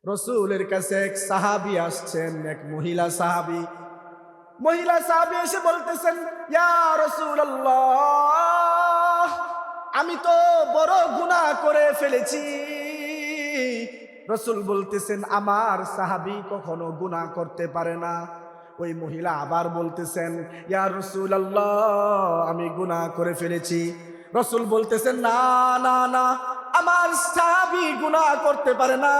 রসুলের কাছে এক সাহাবী আসছেন, এক মহিলা সাহাবী এসে বলতেছেন, ইয়া রাসূলুল্লাহ, আমি তো বড় গুনাহ করে ফেলেছি। রসুল বলতেছেন, আমার সাহাবী কখনো গুনাহ করতে পারে না। ওই মহিলা আবার বলতেছেন, ইয়া রাসূলুল্লাহ, আমি গুনাহ করে ফেলেছি। রসুল বলতেছেন, না না না, আমার সাহাবী গুনাহ করতে পারে না।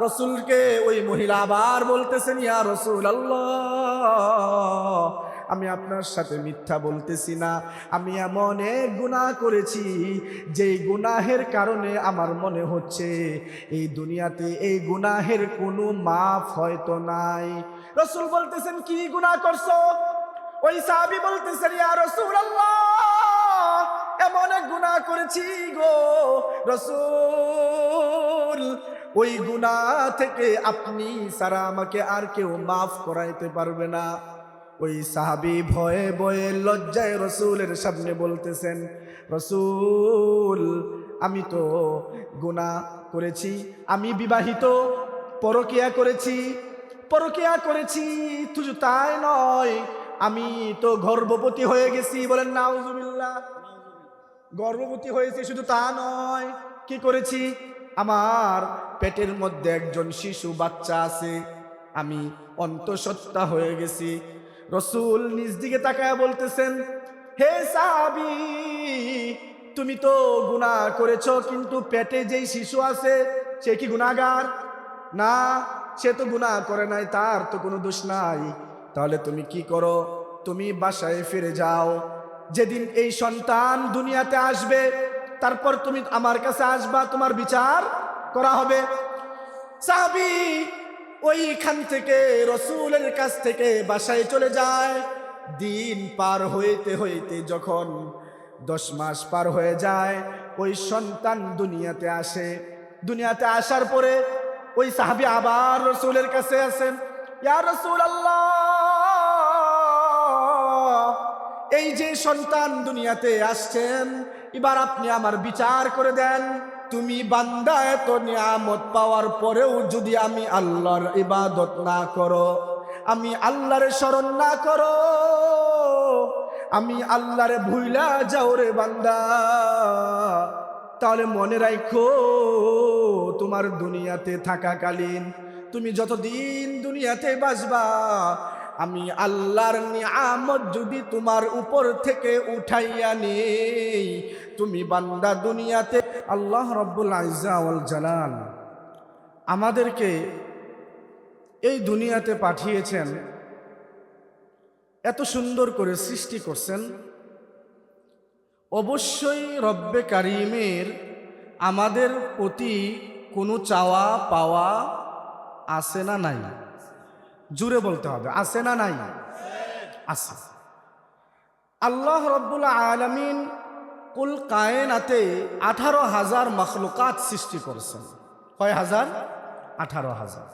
রসুলকে ওই মহিলা আবার বলতেছেন, ইয়া রাসূলুল্লাহ, আমি আপনার সাথে মিথ্যা বলতেছি না, আমি এমন এক গুনাহ করেছি যেই গুনাহের কারণে আমার মনে হচ্ছে এই দুনিয়াতে এই গুনাহের কোনো মাফ হয়তো নাই। রসুল বলতেছেন, কি গুনাহ করছো? ওই সাহাবী বলতেছেন, ইয়া রাসূলুল্লাহ, এমন এক গুনাহ করেছি গো রাসূল, ওই গুনাহ থেকে আপনি ছাড়া আমাকে আর কেউ মাফ করাইতে পারবে না। ওই সাহাবী ভয়ে ভয়ে লজ্জায় রসুলের সামনে বলতেছেন, রসুল, আমি তো গুনাহ করেছি, আমি বিবাহিত, পরকিয়া করেছি, শুধু তাই নয়, আমি তো গর্ভবতী হয়ে গেছি। বলেন নাউজুবিল্লাহ। গর্ভবতী হয়েছি, শুধু তা নয়, কি করেছি? আমার পেটের মধ্যে একজন শিশু বাচ্চা আছে, আমি অন্তঃসত্ত্বা হয়ে গেছি। রসুল নিজ দিকে তাকায় বলতেছেন, হে সাহাবী, তুমি তো গুনাহ করেছো, কিন্তু পেটে যেই শিশু আছে সে কি গুনাহগার? না, সে তো গুনাহ করে নাই, তার তো কোনো দোষ নাই। তাহলে তুমি কি করো? তুমি বাসায় ফিরে যাও, যেদিন এই সন্তান দুনিয়াতে আসবে তারপর তুমি আমার কাছে আসবা, তোমার বিচার করা হবে। সাহাবী ওইখান থেকে রসুলের কাছ থেকে বাসায় চলে যায়। দিন পার হইতে হইতে যখন 10 মাস পার হয়ে যায়, ওই সন্তান দুনিয়াতে আসে। দুনিয়াতে আসার পরে ওই সাহাবী আবার রসুলের কাছে আসেন, ইয়া রাসূলুল্লাহ, এই যে সন্তান দুনিয়াতে আসছেন, এবার আপনি আমার বিচার করে দেন। তুমি বান্দা, এত নিয়ামত পাওয়ার পরেও যদি আমি আল্লাহর ইবাদত না করো, আমি আল্লাহর স্মরণ না করো, আমি আল্লাহরে ভুইলা যাও রে বান্দা, তাহলে মনে রাখো, তোমার দুনিয়াতে থাকাকালীন তুমি যতদিন দুনিয়াতে বাঁচবা, আমি আল্লাহর নিয়ামত যদি তোমার উপর থেকে উঠাইয়া নেই, তুমি বান্দা দুনিয়াতে। আল্লাহ রাব্বুল ইজ্জা ওয়াল জালাল আমাদেরকে এই দুনিয়াতে পাঠিয়েছেন, এত সুন্দর করে সৃষ্টি করছেন। অবশ্যই রব্বে কারিমের আমাদের প্রতি কোনো চাওয়া পাওয়া আছে না নাই? জুড়ে বলতে হবে, আছে না নাই? আছে। আল্লাহ রব্বুল আলামিন কুল কায়নাতে 18,000 মখলুকাত সৃষ্টি করেছেন। কয় হাজার? 18,000।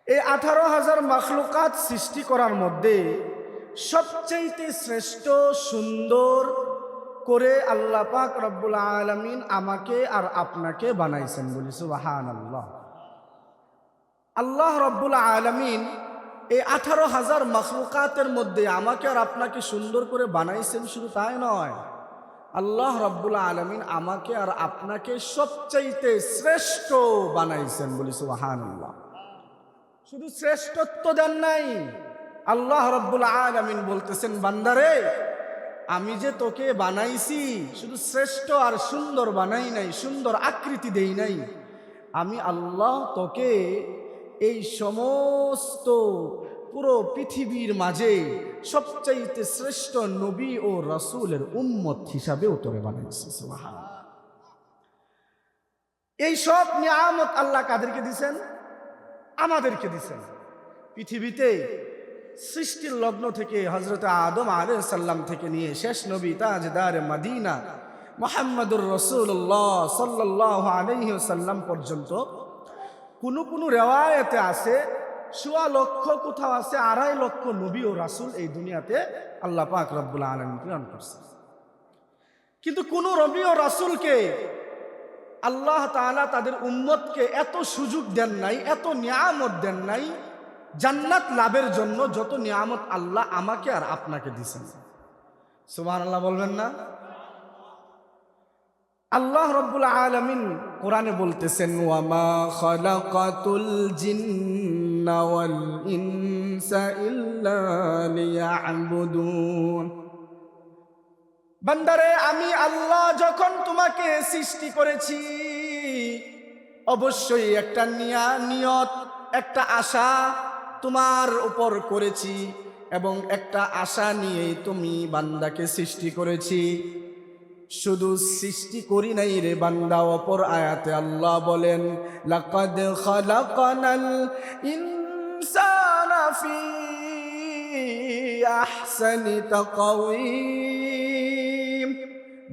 এই 18,000 মখলুকাত সৃষ্টি করার মধ্যে সবচেয়ে শ্রেষ্ঠ সুন্দর করে আল্লাহ পাক রব্বুল আলামিন আমাকে আর আপনাকে বানাইছেন। বলি সুবহানাল্লাহ। আল্লাহ রব্বুল আলামিন এই 18,000 মখলুকাতের মধ্যে আমাকে আর আপনাকে সুন্দর করে বানাইছেন, শুধু তাই নয়, আল্লাহ রব্বুল আলামিন আমাকে আর আপনাকে সবচাইতে শ্রেষ্ঠ বানাইছেন। বলি সুবহানাল্লাহ। শুধু শ্রেষ্ঠত্ব দেন নাই, আল্লাহ রব্বুল আলামিন বলতেছেন, বান্দারে, আমি যে তোকে বানাইছি শুধু শ্রেষ্ঠ আর সুন্দর বানাই নাই, সুন্দর আকৃতি দেই নাই, আমি আল্লাহ তোকে এই সমস্ত পুরো পৃথিবীর মাঝে সবচাইতে শ্রেষ্ঠ নবী ও রাসূলের উম্মত হিসাবেও তোরে বানাইছি। সুবহানাল্লাহ। এই সব নিয়ামত আল্লাহ কাদেরকে দিছেন? আমাদেরকে দিছেন। পৃথিবীতে সৃষ্টির লগ্ন থেকে হযরত আদম আলাইহিস সালাম থেকে নিয়ে শেষ নবী তাজদার মদিনা মুহাম্মদুর রাসূলুল্লাহ সাল্লাল্লাহু আলাইহি ওয়াসাল্লাম পর্যন্ত কোন রিওয়ায়াতে আছে 1.25 লক্ষ, কোথাও আছে 2.5 লক্ষ নবী ও রাসূল এই দুনিয়াতে আল্লাহ পাক রব্বুল আলামিন প্রেরণ করেছেন। কিন্তু কোন নবী ও রাসূলকে আল্লাহ তাআলা তাদের উম্মতকে এত সুযোগ দেন নাই, এত নিয়ামত দেন নাই জান্নাত লাভের জন্য যত নিয়ামত আল্লাহ আমাকে আর আপনাকে দিয়েছেন। সুবহানাল্লাহ বলবেন না? আল্লাহ রাব্বুল আলামিন কোরআনে বলতেছেন, ওয়ামা খালাকাতুল জিন্না ওয়াল ইনসা ইল্লা লিয়াবুদুন। বান্দারে, আমি আল্লাহ যখন তোমাকে সৃষ্টি করেছি অবশ্যই একটা নিয়ত, একটা আশা তোমার উপর করেছি, এবং একটা আশা নিয়েই তুমি বান্দাকে সৃষ্টি করেছি। শুধু সৃষ্টি করি নাই রে বান্দা, অপর আয়াতে আল্লাহ বলেন, লাকাদ খালাকানাল ইনসানা ফি আহসানি তাকওয়িম।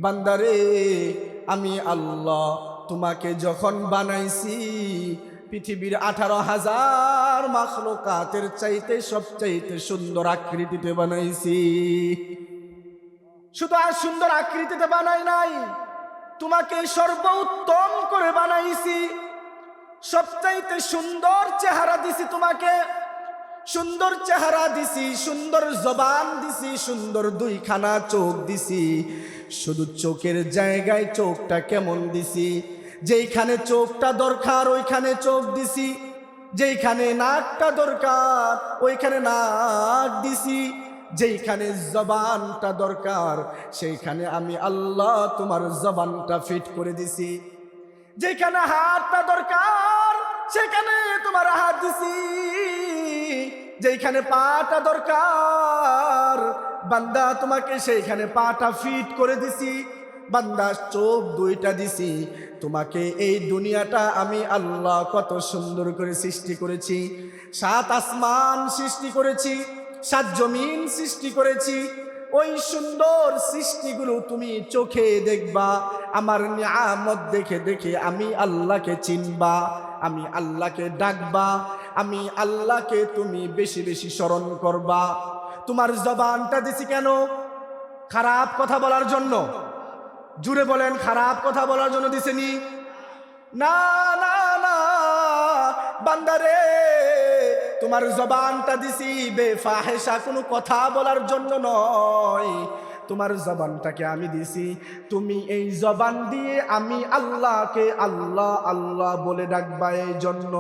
বান্দারে, আমি আল্লাহ তোমাকে যখন বানাইছি পৃথিবীর 18,000 মাখলুকাতের চাইতে সবচাইতে সুন্দর আকৃতিতে বানাইছি। শুধু আর সুন্দর আকৃতিতে বানাই নাই, তোমাকে সর্বোত্তম করে বানাইছি। সবচাইতে সুন্দর চেহারা দিছি তোমাকে, সুন্দর চেহারা দিছি, সুন্দর জবান দিছি, সুন্দর দুইখানা চোখ দিছি। শুধু চোখের জায়গায় চোখটা কেমন দিছি, যেইখানে চোখটা দরকার ওইখানে চোখ দিছি, যেইখানে নাকটা দরকার ওইখানে নাক দিছি, যেইখানে জবানটা দরকার সেইখানে আমি আল্লাহ তোমার জবানটা ফিট করে দিছি, যেখানে হাতটা দরকার সেখানে তোমার হাত দিছি, যেখানে পাটা দরকার বান্দা তোমাকে সেইখানে পাটা ফিট করে দিছি। বান্দা, চোখ দুইটা দিছি তোমাকে। এই দুনিয়াটা আমি আল্লাহ কত সুন্দর করে সৃষ্টি করেছি। 7 আসমান সৃষ্টি করেছি, 7 জমিন সৃষ্টি করেছি। ওই সুন্দর সৃষ্টিগুলো তুমি চোখে দেখবা, আমার নিয়ামত দেখে দেখে আমি আল্লাহকে চিনবা, আমি আল্লাহকে ডাকবা, আমি আল্লাহকে তুমি বেশি বেশি স্মরণ করবা। তোমার জবানটা দিছি কেন? খারাপ কথা বলার জন্য? জুড়ে বলেন, খারাপ কথা বলার জন্য দিছেনি? না না না বান্দারে, তোমার জবানটা দিছি বেফাহেশা কোনো কথা বলার জন্য নয়। তোমার জবানটাকে আমি দিছি, তুমি এই জবান দিয়ে আমি আল্লাহকে আল্লাহ আল্লাহ বলে ডাকবা এই জন্য।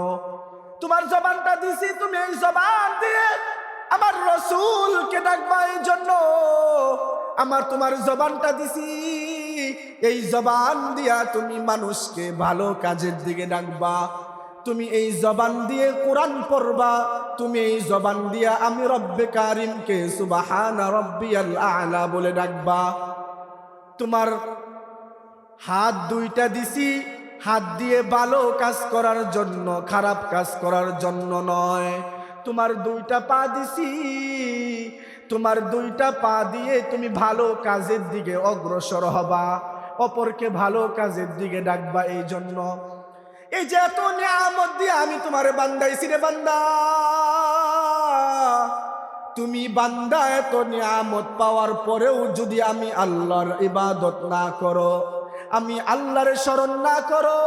তোমার জবানটা দিছি, তুমি এই জবান দিয়ে আমার রসূলকে ডাকবা এই জন্য। তোমার জবানটা দিছি, এই জবান দিয়া তুমি মানুষকে ভালো কাজের দিকে ডাকবা। তুমি এই জবান দিয়ে কোরআন পড়বা, তুমি এই জবান দিয়া আমি রব্বে কারিমকে সুবহানা রব্বিয়াল আ'লা বলে ডাকবা। তোমার হাত দুইটা দিছি, হাত দিয়ে ভালো কাজ করার জন্য, খারাপ কাজ করার জন্য নয়। তোমার দুইটা পা দিছি, তোমার দুইটা পা দিয়ে তুমি ভালো কাজের দিকে অগ্রসর হবা, অপরকে ভালো কাজের দিকে ডাকবা এই জন্য। এই যে এত নিয়ামত দিয়ে আমি তোমারে বান্দাইছি রে বান্দা, তুমি বান্দা এত নিয়ামত পাওয়ার পরেও যদি আমি আল্লাহর ইবাদত না করো, আমি আল্লাহরে স্মরণ না করো,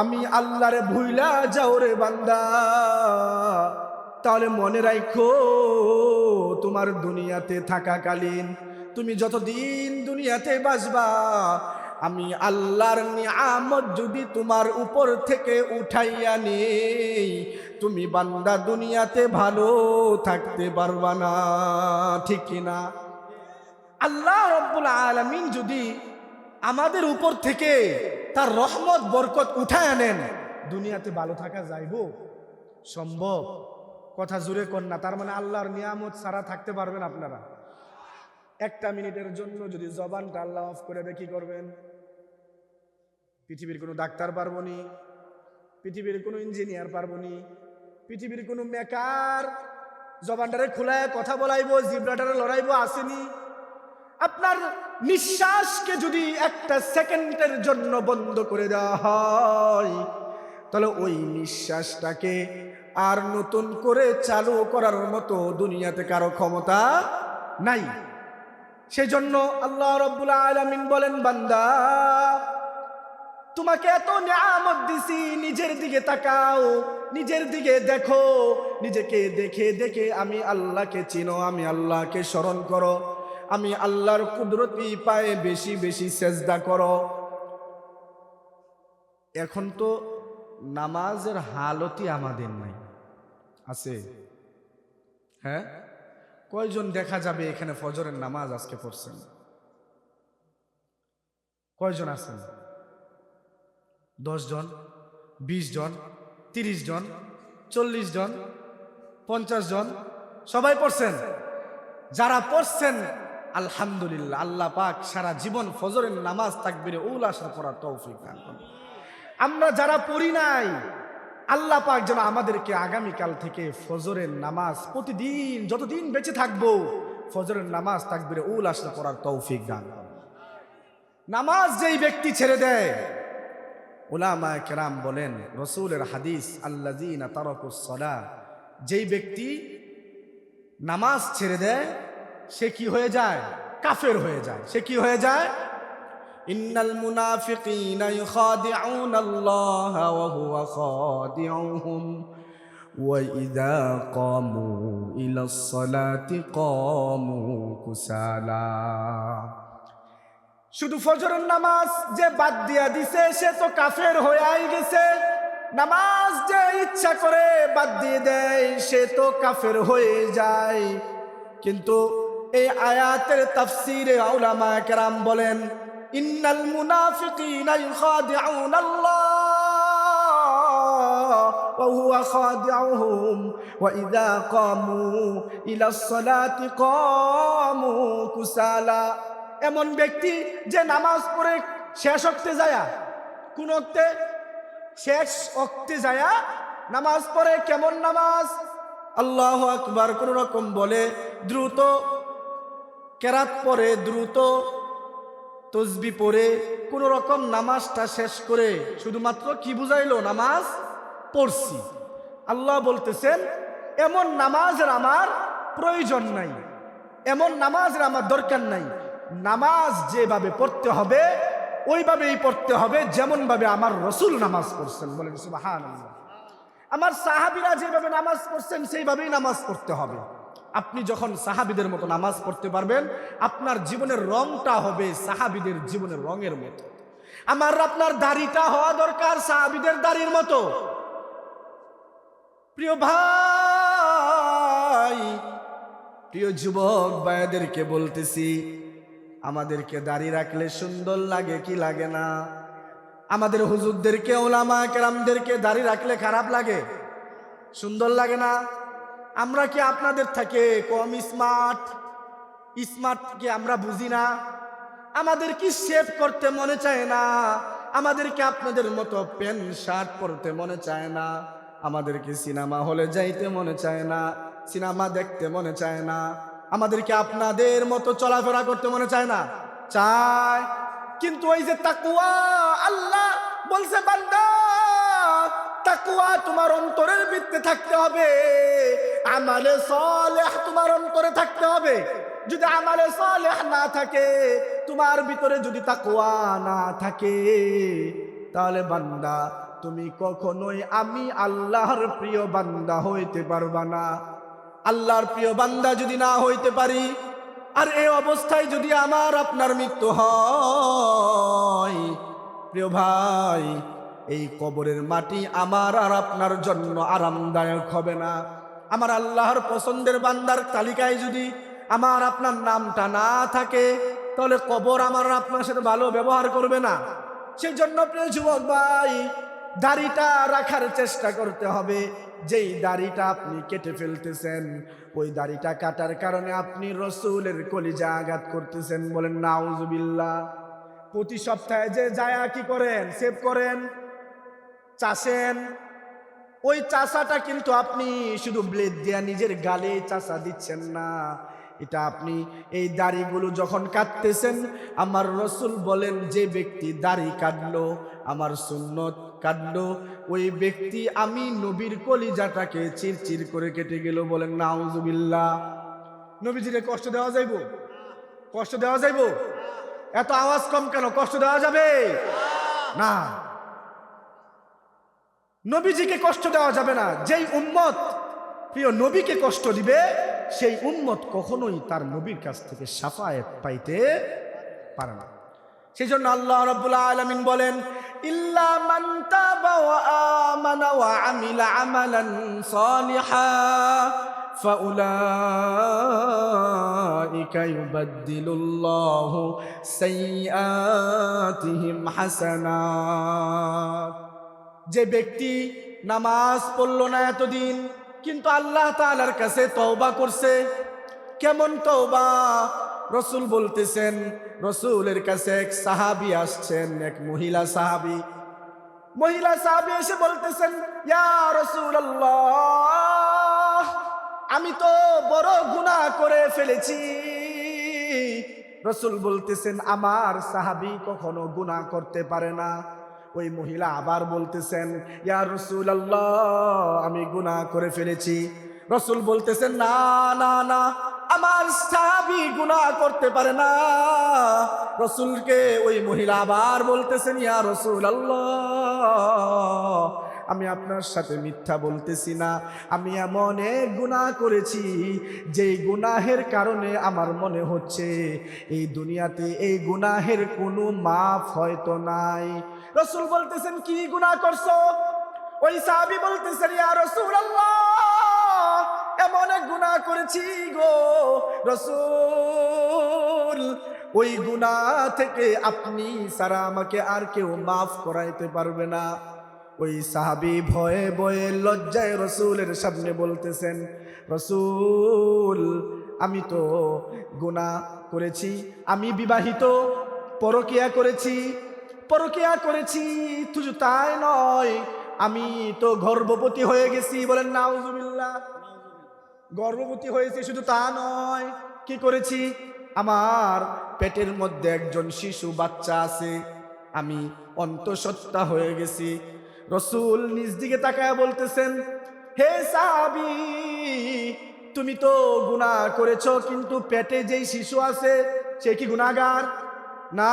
আমি আল্লাহরে ভুইলা যাও রে বান্দা, তাহলে মনে রাখো তোমার দুনিয়াতে থাকাকালীন তুমি যতদিন দুনিয়াতে বাঁচবা, আমি আল্লাহর নিয়ামত যদি তোমার উপর থেকে উঠাইয়া নেই, তুমি বান্দা দুনিয়াতে ভালো থাকতে পারবা না। ঠিক কিনা? আল্লাহ রাব্বুল আলামিন যদি আমাদের উপর থেকে তার রহমত বরকত উঠায় আনেন, দুনিয়াতে ভালো থাকা যাইব? সম্ভব? কথা জুড়ে কর না। তার মানে আল্লাহর নিয়ামত ছাড়া থাকতে পারবেন আপনারা? 1 মিনিটের জন্য যদি জবানটা আল্লাহ অফ করে দেয় কি করবেন? পৃথিবীর কোনো ডাক্তার পারবনি, পৃথিবীর কোনো ইঞ্জিনিয়ার পারবনি, পৃথিবীর কোনো মেকার জবানটারে খোলায় কথা বলাইবো, জিব্রাটারে লড়াইবো আসেনি। আপনার নিঃশ্বাসকে যদি 1 সেকেন্ডের জন্য বন্ধ করে দেওয়া হয়, তাহলে ওই নিঃশ্বাসটাকে আর নতুন করে চালু করার মতো দুনিয়াতে কারো ক্ষমতা নাই। সেজন্য আল্লাহ রাব্বুল আলামিন বলেন, বান্দা তোমাকে এত নিয়ামত দিছি, নিজের দিকে তাকাও, নিজের দিকে দেখো, নিজেকে দেখে দেখে আমি আল্লাহকে চিনো, আমি আল্লাহকে স্মরণ করো, আমি আল্লাহর কুদরতি পায়ে বেশি বেশি সেজদা করো। এখন তো নামাজের হালতই আমাদের নাই, আছে? হ্যাঁ, কয়জন দেখা যাবে এখানে ফজরের নামাজ আজকে পড়ছেন? কয়জন আছেন? 10 জন, 20 জন, 30 জন, 40 জন, 50 জন, সবাই পড়ছেন? যারা পড়ছেন আলহামদুলিল্লাহ, আল্লাহ পাক সারা জীবন ফজরের নামাজ তাকবীরে উলা আসর পড়ার তৌফিক দান করুন। আমরা যারা পড়ি নাই, আল্লাহ পাক যেন আমাদেরকে আগামীকাল থেকে ফজরের নামাজ প্রতিদিন যতদিন বেঁচে থাকবো ফজরের নামাজ তাকবীরে উলা আসর পড়ার তৌফিক দান করুন। নামাজ যেই ব্যক্তি ছেড়ে দেয়, উলামায়ে কেরাম বলেন, রাসূলের হাদিস, আল্লাযীনা তারাকুস সালাহ, যেই ব্যক্তি নামাজ ছেড়ে দেয় সে কি হয়ে যায়? কাফের হয়ে যায়। সে কি হয়ে যায়? ইন্নাল মুনাফিকিনা ইউখাদিউনাল্লাহা ওয়া হুয়া খাদিউহুম ওয়া ইযা কামু ইলাস সালাতি কামু কুসালা। শুধু ফজরের নামাজ যে বাদ দিয়া দিছে সে তো কাফের হয়ে গেছে, নামাজ যে ইচ্ছা করে বাদ দিয়ে দেয় সে তো কাফের হয়ে যায়। কিন্তু এই আয়াতের তাফসীরে উলামায়ে কেরাম বলেন, ইন্নাল মুনাফিকিনা ইউখাদিউনাল্লাহ ওয়া হুয়া খাদিউহুম ওয়া ইযা কামু ইলাস সালাতি কামু কুসালা। এমন ব্যক্তি যে নামাজ পড়ে শেষ ওক্তে যায়, কোন ওক্তে? শেষ ওক্তে যায় নামাজ পড়ে। কেমন নামাজ? আল্লাহু আকবার কোন রকম বলে, দ্রুত কেরাত পড়ে, দ্রুত তসবি পড়ে, কোন রকম নামাজটা শেষ করে শুধুমাত্র কি বুঝাইলো? নামাজ পড়ছি। আল্লাহ বলতেছেন এমন নামাজের আমার প্রয়োজন নাই, এমন নামাজের আমার দরকার নাই। নামাজ যেভাবে পড়তে হবে ওইভাবেই পড়তে হবে, যেমন ভাবে আমার রাসূল নামাজ পড়ছেন। বলেন সুবহানাল্লাহ। আমার সাহাবীরা যেভাবে নামাজ পড়ছেন সেইভাবেই নামাজ পড়তে হবে। আপনি যখন সাহাবীদের মতো নামাজ পড়তে পারবেন, আপনার জীবনের রংটা হবে সাহাবীদের জীবনের রঙের মতো। আমার আপনার দাড়িটা হওয়া দরকার সাহাবীদের দাড়ির মতো। প্রিয় ভাই, প্রিয় যুবক ভাইদেরকে বলতেছি, আমাদেরকে দাড়ি রাখলে সুন্দর লাগে কি লাগে না? আমাদের হুজুরদেরকে, উলামায়ে কেরামদেরকে দাড়ি রাখলে খারাপ লাগে? সুন্দর লাগে না? আমরা কি আপনাদের থেকে কম স্মার্ট? স্মার্ট কি আমরা বুঝি না? আমাদের কি শেভ করতে মনে চায় না? আমাদেরকে আপনাদের মতো প্যান্ট শার্ট পরতে মনে চায় না? আমাদেরকে সিনেমা হলে যাইতে মনে চায় না? সিনেমা দেখতে মনে চায় না? আমাদেরকে আপনাদের মতো চলাফেরা করতে মনে চায় না? চায়। কিন্তু ওই যে তাকওয়া, আল্লাহ বলছে বান্দা তাকওয়া তোমার অন্তরের ভিতরে থাকতে হবে, আমালে সালেহ তোমার অন্তরে থাকতে হবে। যদি আমালে সালেহ না থাকে, তোমার ভিতরে যদি তাকওয়া না থাকে, তাহলে বান্দা তুমি কখনোই আমি আল্লাহর প্রিয় বান্দা হইতে পারবা না। আল্লাহর প্রিয় বান্দা যদি না হইতে পারি, আর এই অবস্থায় যদি আমার আপনার মৃত্যু হয়, প্রিয় ভাই, এই কবরের মাটি আমার আর আপনার জন্য আরামদায়ক হবে না। আমার আল্লাহর পছন্দের বান্দার তালিকায় যদি আমার আপনার নামটা না থাকে, তাহলে কবর আমার আপনার সাথে ভালো ব্যবহার করবে না। সেই জন্য প্রিয় যুবক ভাই, দাড়িটা রাখার চেষ্টা করতে হবে। যেই দাড়িটা আপনি কেটে ফেলতেছেন, ওই দাড়িটা কাটার কারণে আপনি রাসূলের কলিজা আঘাত করতেছেন। বলেন নাউজুবিল্লাহ। প্রতি সপ্তাহে যে যায়া কি করেন? সেভ করেন, চাষেন। ওই চাষাটা কিন্তু আপনি শুধু ব্লেড দিয়া নিজের গালে চাষা দিচ্ছেন না, এটা আপনি এই দাড়িগুলো যখন কাটতেছেন, আমার রাসূল বলেন যে ব্যক্তি দাড়ি কাটলো, আমার সুন্নত কাটলো, ওই ব্যক্তি আমি নবীর কলিজাটাকে চিরচির করে কেটে গেল। বলেন নাউজুবিল্লাহ। নবীজিরে কষ্ট দেওয়া যাইব? কষ্ট দেওয়া যাইব? এত আওয়াজ কম কেন? কষ্ট দেওয়া যাবে? না, নবীজিকে কষ্ট দেওয়া যাবে না। যেই উম্মত প্রিয় নবীকে কষ্ট দিবে সেই উম্মত কখনোই তার নবীর কাছ থেকে শাফায়াত পাইতে পারে না। সেই জন্য আল্লাহ রাব্বুল আলামিন বলেন, ইল্লা মান তাবা ওয়া আমানা ওয়া আমিলা আমালান সালিহা ফাউলাইকা ইউবাদদিলুল্লাহু সাইয়্যাতিহিম হাসানাত। যে ব্যক্তি নামাজ পড়লো না এতদিন, কিন্তু আল্লাহ তাআলার কাছে তওবা করছে। কেমন তওবা? রসুল বলতেছেন, রসুলের কাছে এক সাহাবী আসছেন, এক মহিলা সাহাবী এসে বলতেছেন, ইয়া রাসূলুল্লাহ, আমি তো বড় গুনাহ করে ফেলেছি। রসুল বলতেছেন, আমার সাহাবী কখনো গুনাহ করতে পারে না। ওই মহিলা আবার বলতেছেন, ইয়া রাসূলুল্লাহ, আমি গুনাহ করে ফেলেছি। রসুল বলতেছেন, না না না, আমার সাহাবী গুনাহ করতে পারে না। রসুলকে ওই মহিলা আবার বলতেছেন, ইয়া রাসূলুল্লাহ, আমি আপনার সাথে মিথ্যা বলতেছি না, আমি এমন এক গুনাহ করেছি যেই গুনাহের কারণে আমার মনে হচ্ছে এই দুনিয়াতে এই গুনাহের কোনো মাফ হয়তো নাই। রসুল বলতেছেন, কি গুনাহ করছো? ওই সাহাবী বলতেছেন, ইয়া রাসূলুল্লাহ, এমন এক গুনাহ করেছি গো রসূল, ওই গুনাহ থেকে আপনি ছাড়া আমাকে আর কেউ মাফ করাইতে পারবে না। ওই সাহাবী ভয়ে ভয়ে লজ্জায় রসুলের সামনে বলতেছেন, রসূল, আমি তো গুনাহ করেছি, আমি বিবাহিত, পরকিয়া করেছি, শুধু তাই নয়, আমি তো গর্ভবতী হয়ে গেছি। বলেন নাউজুবিল্লাহ। গর্ভবতী হয়েছি, শুধু তা নয়, কি করেছি? আমার পেটের মধ্যে একজন শিশু বাচ্চা আছে, আমি অন্তঃসত্ত্বা হয়ে গেছি। রসুল নিজ দিকে তাকায় বলতেছেন, হে সাহাবী, তুমি তো গুনাহ করেছো, কিন্তু পেটে যেই শিশু আছে সে কি গুনাহগার? না,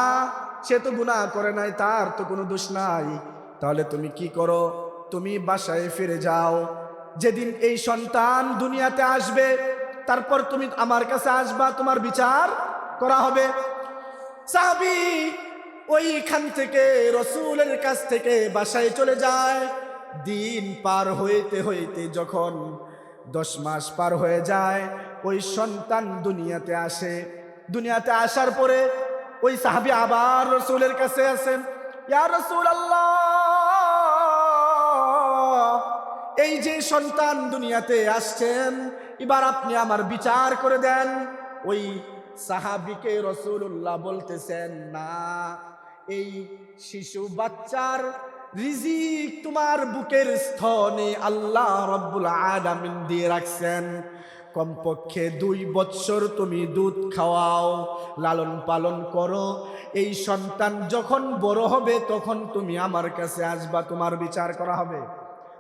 সে তো গুনাহ করে নাই, তার তো কোনো দোষ নাই। তাহলে তুমি কি করো? তুমি বাসায় ফিরে যাও। যেদিন এই সন্তান দুনিয়াতে আসবে, তারপর তুমি আমার কাছে আসবা, তোমার বিচার করা হবে। সাহাবী ওইখান থেকে রসুলের কাছ থেকে বাসায় চলে যায়। দিন পার হইতে হইতে যখন 10 মাস পার হয়ে যায়, ওই সন্তান দুনিয়াতে আসে। দুনিয়াতে আসার পরে ওই সাহাবী আবার রসুলের কাছে আসেন, ইয়া রাসূলুল্লাহ, এই যে সন্তান দুনিয়াতে আসছেন, এবার আপনি আমার বিচার করে দেন। ওই সাহাবীকে রাসূলুল্লাহ বলতেছেন, না, এই শিশু বাচ্চার রিজিক তোমার বুকের স্থনে আল্লাহ রাব্বুল আলামিন দিয়ে রাখছেন। কমপক্ষে 2 বৎসর তুমি দুধ খাওয়াও, লালন পালন করো। এই সন্তান যখন বড় হবে তখন তুমি আমার কাছে আসবা, তোমার বিচার করা হবে।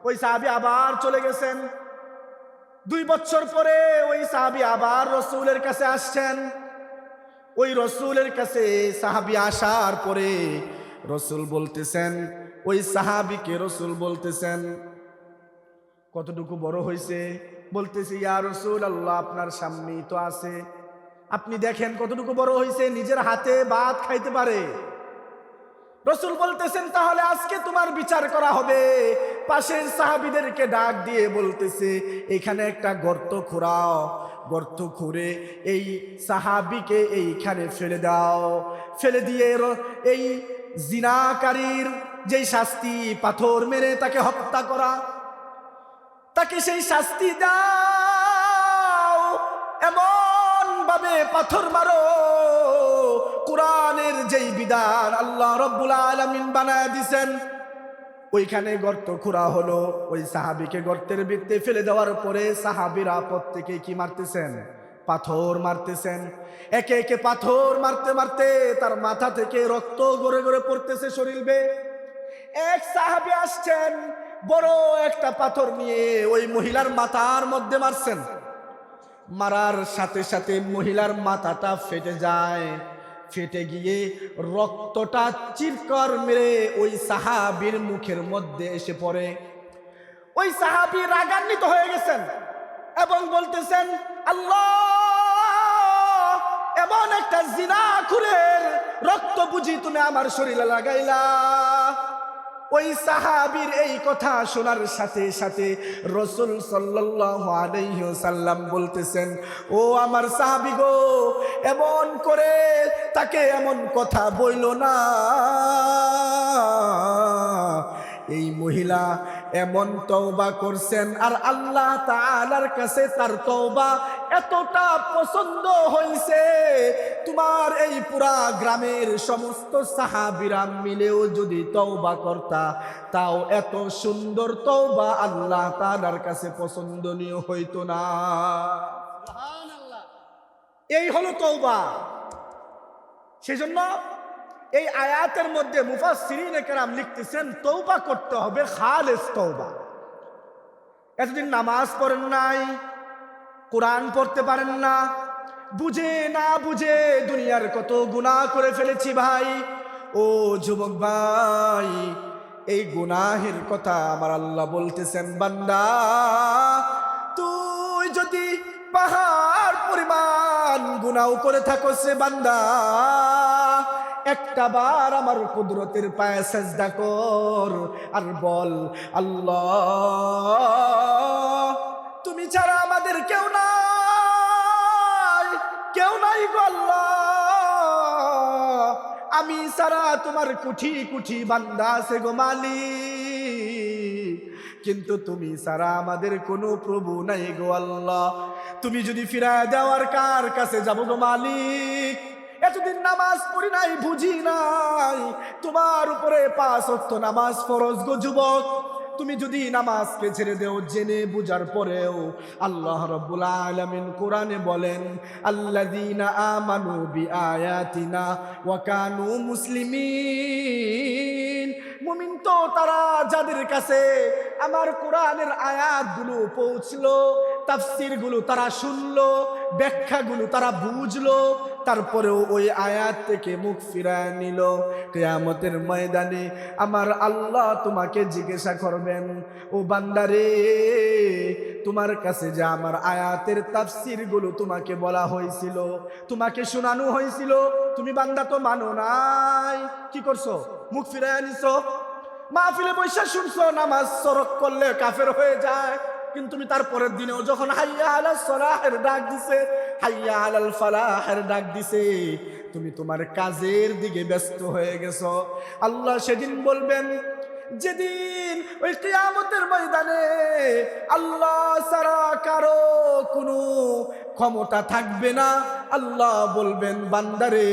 ওই সাহাবী আবার চলে গেছেন। 2 বছর পরে ওই সাহাবী আবার রসুলের কাছে আসছেন। ওই রসুলের কাছে সাহাবী আসার পরে রসুল বলতেছেন, ওই সাহাবীকে রসুল বলতেছেন, কতটুকু বড় হয়েছে? বলতেছে, ইয়া রাসূলুল্লাহ, আপনার সামনেই তো আছে, আপনি দেখেন কতটুকু বড় হয়েছে, নিজের হাতে ভাত খাইতে পারে। রসুল বলতেছেন, তাহলে আজকে তোমার বিচার করা হবে। পাশের সাহাবীদেরকে ডাক দিয়ে বলতেছে, এখানে একটা গর্ত খোঁড়াও, গর্ত খুঁড়ে এই সাহাবীকে এইখানে ফেলে দাও। ফেলে দিয়ে এই জিনাকারীর যেই শাস্তি, পাথর মেরে তাকে হত্যা করা, তাকে সেই শাস্তি দাও। এমন ভাবে পাথর মারো, কোরআনের যেই বিধান আল্লাহ রাব্বুল আলামিন বানায় দিয়েছেন। ওইখানে গর্ত খোঁড়া হলো। ওই সাহাবীকে গর্তের ভিতরে ফেলে দেওয়ার পরে সাহাবীরা প্রত্যেকে কি মারতেছেন? পাথর মারতেছেন। একে একে পাথর মারতে মারতে তার মাথা থেকে রক্ত গড়ে গড়ে পড়তেছে শরীর বেয়ে। এক সাহাবী আসছেন, বড় একটা পাথর নিয়ে ওই মহিলার মাথার মধ্যে মারছেন। মারার সাথে সাথে মহিলার মাথাটা ফেটে যায়। ফেটে গিয়ে রক্তটা চিৎকার মেরে ওই সাহাবীর মুখের মধ্যে এসে পড়ে। ওই সাহাবী রাগান্বিত হয়ে গেছেন এবং বলতেছেন, আল্লাহ, এমন একটা জিনাখুরের রক্ত বুঝি তুমি আমার শরীরে লাগাইলা। ওই সাহাবীর এই কথা শোনার সাথে সাথে রাসূল সাল্লাল্লাহু আলাইহি ওয়াসাল্লাম বলতেছেন, ও আমার সাহাবী গো, এমন করে তাকে এমন কথা বইলো না। এই মহিলা এমন তওবা করছেন আর আল্লাহ তাআলার কাছে তার তওবা এতটা পছন্দ হয়েছে, তোমার এই পুরা গ্রামের সমস্ত সাহাবীরা মিলেও যদি তওবা করতা তাও এত সুন্দর তওবা আল্লাহ তাআলার কাছে পছন্দনীয় হইতো না। সুবহানাল্লাহ। এই হলো তওবা। সেজন্য এই আয়াতের মধ্যে মুফাসসিরিনে কেরাম লিখতেছেন, তওবা করতে হবে খালেস তওবা। এতদিন নামাজ পড়েন নাই, কোরআন পড়তে পারেন না, বুঝে না বুঝে দুনিয়ার কত গুনাহ করে ফেলেছি ভাই। ও যুবক ভাই, এই গুনাহের কথা আমার আল্লাহ বলতেছেন, বান্দা তুই যদি পাহাড় পরিমাণ গুনাহ করে থাকো সে বান্দা, একটা বার আমার কুদরতের পায়ে সেজদা কর আর বল, আল্লাহ তুমি ছাড়া আমাদের কেউ নাই, কেউ নাই গো আল্লাহ, আমি ছাড়া তোমার কুঠি কুঠি বান্দা আছে গো মালিক, কিন্তু তুমি ছাড়া আমাদের কোনো প্রভু নাই গো আল্লাহ, তুমি যদি ফিরায় দেওয়ার কার কাছে যাবো গো মালিক? এতদিন নামাজ পড়ি নাই, বুঝি নাই তোমার উপরে 5 ওয়াক্ত নামাজ ফরজ গো যুবক। তুমি যদি নামাজকে ছেড়ে দেও জেনে বুঝার পরেও, আল্লাহ রাব্বুল আলামিন কোরআনে বলেন, আল্লাযীনা আমানু বিআয়াতিনা ওয়া কানু মুসলিমিন। মুমিন তো তারা যাদের কাছে আমার কোরআনের আয়াতগুলো পৌঁছলো, তাফসীরগুলো তারা শুনলো, ব্যাখ্যাগুলো তারা বুঝলো, তারপরেও ওই আয়াত থেকে মুখ ফিরায় নিল। কিয়ামতের ময়দানে আমার আল্লাহ তোমাকে জিজ্ঞাসা করবেন, ও বান্দারে, তোমার কাছে যে আমার আয়াতের তাফসীরগুলো তোমাকে বলা হয়েছিল, তোমাকে শোনানো হয়েছিল, তুমি বান্দা তো মানো নাই, কি করছো? মুখ ফিরায় নিছো, মাহফিলে বৈশা শুনছো নামাজ সরক করলে কাফের হয়ে যায়, কিন্তু তুমি তারপরের দিনেও যখন হাইয়া আলাস সালাহের ডাক দিছে, হাইয়া আলাল ফালাহের ডাক দিছে, তুমি তোমার কাজের দিকে ব্যস্ত হয়ে গেছো। আল্লাহ সেদিন বলবেন, যেদিন ওই কিয়ামতের ময়দানে আল্লাহ ছাড়া কারো কোনো ক্ষমতা থাকবে না, আল্লাহ বলবেন, বান্দারে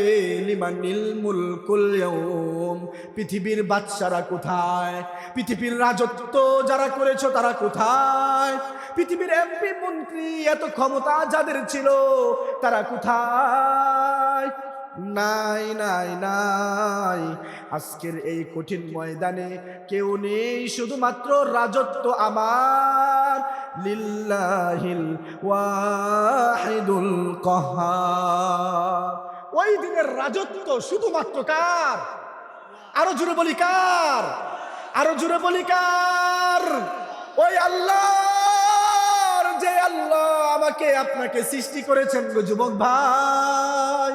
লিমানিল মুলকুল ইয়াউম, পৃথিবীর বাদশারা কোথায়? পৃথিবীর রাজত্ব যারা করেছো তারা কোথায়? পৃথিবীর এমপি মন্ত্রী এত ক্ষমতা যাদের ছিল তারা কোথায়? নাই নাই নাই। আজকের এই কঠিন ময়দানে কেউ নেই, শুধুমাত্র রাজত্ব আমার, লিল্লাহিল ওয়াহিদুল কাহ্হার। ওই দিনের রাজত্ব শুধুমাত্র কার? আরো জোরে বলি কার? আরো জোরে বলি কার? ওই আল্লাহর, যে আল্লাহ আমাকে আপনাকে সৃষ্টি করেছেন গো যুবক ভাই।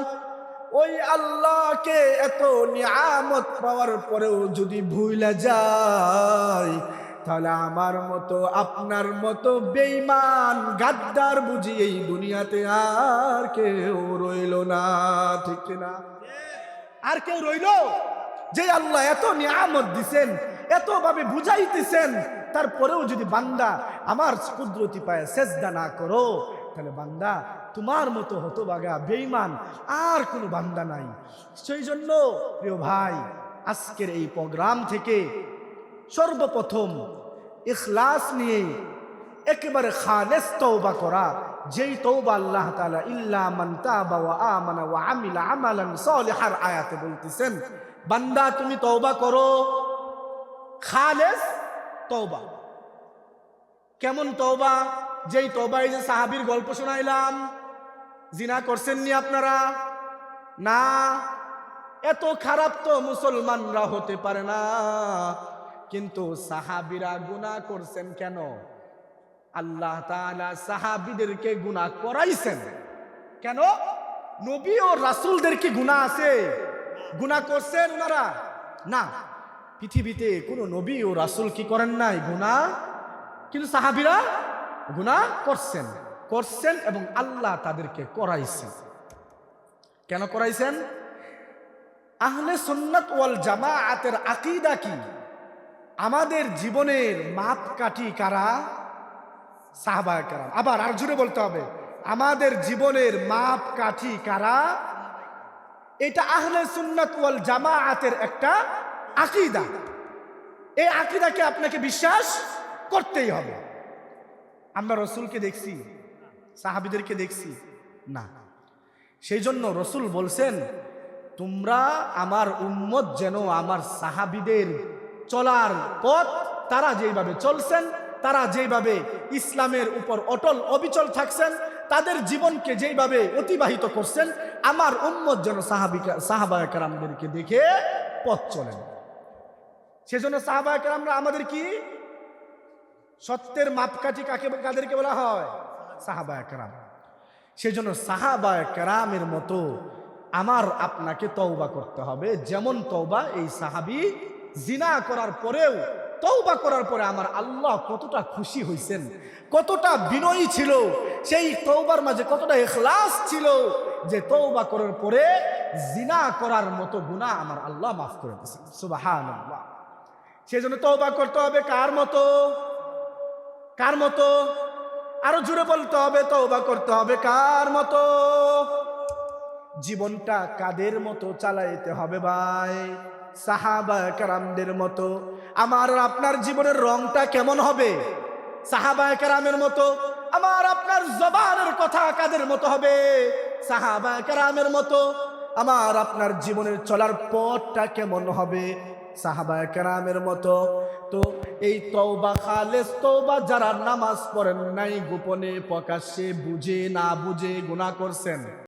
ওই আল্লাহকে এত নিয়ামত পাওয়ার পরেও যদি ভুলে যায়, তাহলে আমার মতো আপনার মতো বেঈমান গাদ্দার বুঝি এই দুনিয়াতে আর কেউ রইল না, ঠিক কিনা? আর কেউ রইল? যে আল্লাহ এত নিয়ামত দিছেন, এত ভাবে বুঝাইতেছেন, তারপরেও যদি বান্দা আমার কুদরতি পায়ে সেজদা না করো, তাহলে বান্দা তোমার মতো হতভাগা বেঈমান আর কোনো বান্দা নাই। সেই জন্য প্রিয় ভাই, আজকের এই প্রোগ্রাম থেকে সর্বপ্রথম ইখলাস নিয়ে একেবারে খালেস তওবা করা, যেই তওবা আল্লাহ তাআলা ইল্লা মান তাবা ওয়া আমানা ওয়া আমিলা আমালান সালিহার আয়াতে বলতেছেন, বান্দা তুমি তওবা করো, খালেস তওবা। কেমন তওবা? যেই তওবা, এই যে সাহাবীর গল্প শোনাইলাম, জিনা করছেননি আপনারা? না, এত খারাপ তো মুসলমানরা হতে পারে না। কিন্তু সাহাবীরা গুনাহ করছেন কেন? আল্লাহ তাআলা সাহাবীদেরকে গুনাহ করাইছেন কেন? নবী ও রাসূলদের কি গুনাহ আছে? গুনাহ করছেন ওনারা? না, পৃথিবীতে কোনো নবী ও রাসূল কি করেন নাই গুনাহ, কিন্তু সাহাবীরা গুনাহ করছেন এবং আল্লাহ তাদেরকে করাইছেন। কেন করাইছেন? আহলে সুন্নাত ওয়াল জামাআতের আকীদা কি? আমাদের জীবনের মাপকাঠি কারা? সাহাবায়ে কেরাম। আবার আর জোরে বলতে হবে, আমাদের জীবনের মাপকাঠি কারা? এটা আহলে সুন্নাত ওয়াল জামাআতের একটা আকীদা। এই আকীদাকে আপনাকে বিশ্বাস করতেই হবে। আমরা রাসূলকে দেখছি, সাহাবীদেরকে দেখছি না। সেই জন্য রাসূল বলছেন, তোমরা আমার উম্মত যেন আমার সাহাবীদের চলার পথ, তারা যেইভাবে চলছেন, তারা যেইভাবে ইসলামের উপর অটল অবিচল থাকছেন, তাদের জীবনকে যেইভাবে অতিবাহিত করছেন, আমার উম্মত যেন সাহাবায়ে কেরামদেরকে দেখে পথ চলেন। সেজন্য সাহাবায়ে কেরামরা আমাদের কি? সত্যের মাপকাঠি কাদেরকে বলা হয়? সাহাবায়ে কেরাম। সেজন্য সাহাবায়ে কেরামের মতো আমার আপনাকে তওবা করতে হবে। যেমন তওবা এই সাহাবী জিনা করার পরেও তওবা করার পরে আমার আল্লাহ কতটা খুশি হয়েছেন, কতটা বিনয়ী ছিল, সেই তওবার মাঝে কতটা ইখলাস ছিল যে তওবা করার পরে জিনা করার মতো গুনাহ আমার আল্লাহ মাফ করে দিয়েছেন। সুবহানাল্লাহ। সেজন্য তওবা করতে হবে কার মতো? কার মতো? আরো জোরে বলতে হবে, তওবা করতে হবে কার মতো? জীবনটা কাদের মতো চালাইতে হবে ভাই? সাহাবায়ে কেরামদের মতো। আমার আপনার জীবনের রংটা কেমন হবে? সাহাবায়ে কেরামের মতো। আমার আপনার জবানের কথা কাদের মতো হবে? সাহাবায়ে কেরামের মতো। আমার আপনার জীবনের চলার পথটা কেমন হবে? সাহাবায়ে কেরামের মতো। তো এই তওবা, খালেস তওবা, যারা নামাজ পড়েন নাই, গোপনে প্রকাশ্যে, বুঝে না বুঝে গুনাহ করছেন,